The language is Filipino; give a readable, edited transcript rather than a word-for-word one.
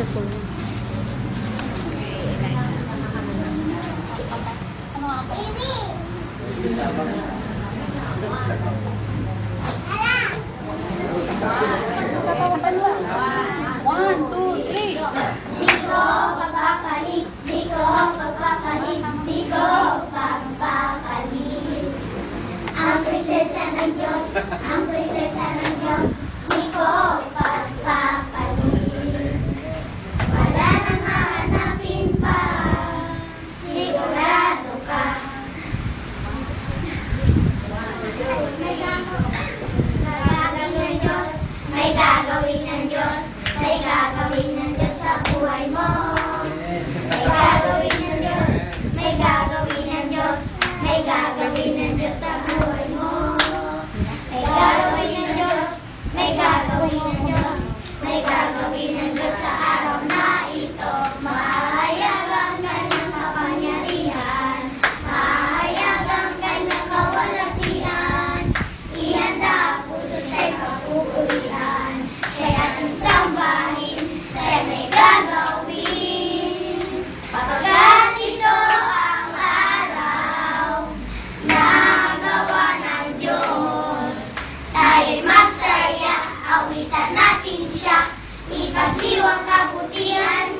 Susunod. One, two, three. Di ko pagpapalit, di ko pagpapalit, di ko pagpapalit. Ang presensya ng Diyos, ang presensya ng Diyos, di ko pagpapalit. Wala nang hahanapin pa, sigurado ka. May gagawin ng Diyos, may gagawin ng Diyos sa buhay mo. May gagawin ng Diyos, may gagawin ng Diyos, may gagawin ng Diyos sa buhay mo. May gagawin ng Diyos, may gagawin ng Diyos, may gagawin ng Diyos sa araw na ito. Mahayag ang kanyang kapangyarihan, mahayag ang kanyang kawalatian. Ihanda ang puso siya'y papupurihan, siya'y ating sambahin, siya'y may gagawin. Pagkat ito ang araw na gawa ng Diyos, tayo'y magsaya, awitan natin siya, ipagdiwang kabutihan